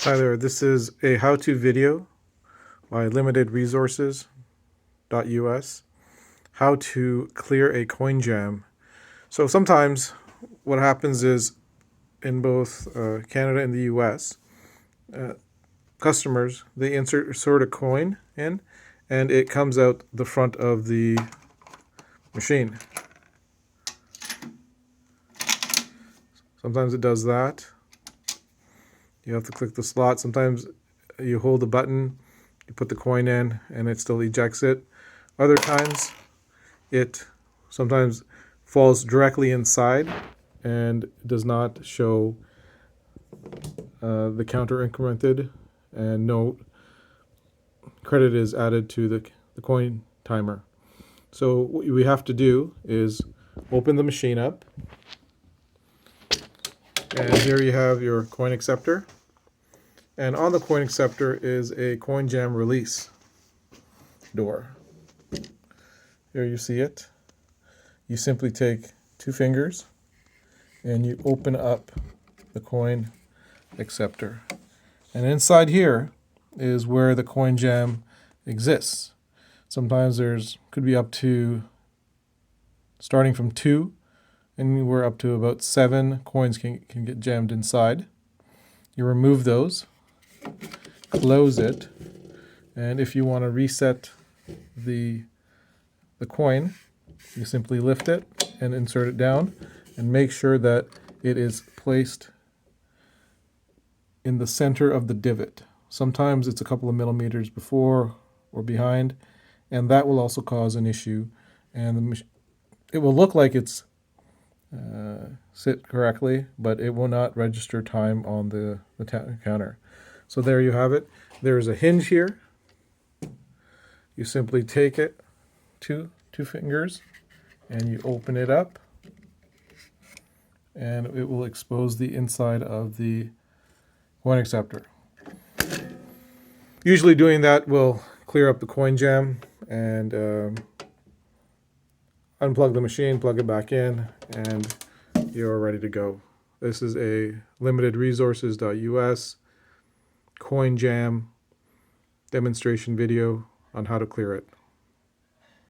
Hi there, this is a how-to video by limitedresources.us, how to clear a coin jam. So sometimes what happens is in both Canada and the US, customers, they insert a coin in and it comes out the front of the machine. Sometimes it does that. You have to click the slot. Sometimes you hold the button, you put the coin in, and it still ejects it. Other times, it sometimes falls directly inside and does not show the counter incremented, and no credit is added to the coin timer. So what we have to do is open the machine up, and here you have your coin acceptor. And on the coin acceptor is a coin jam release door. Here you see it. You simply take 2 fingers and you open up the coin acceptor. And inside here is where the coin jam exists. Sometimes could be up to, starting from 2, and we're up to about 7 coins can get jammed inside. You remove those, close it, and if you want to reset the coin, you simply lift it and insert it down and make sure that it is placed in the center of the divot. Sometimes it's a couple of millimeters before or behind, and that will also cause an issue, and it will look like it's sit correctly, but it will not register time on the counter. So there you have it. There's a hinge here. You simply take it, two fingers, and you open it up, and it will expose the inside of the coin acceptor. Usually doing that will clear up the coin jam and unplug the machine, plug it back in, and you're ready to go. This is a limitedresources.us coin jam demonstration video on how to clear it.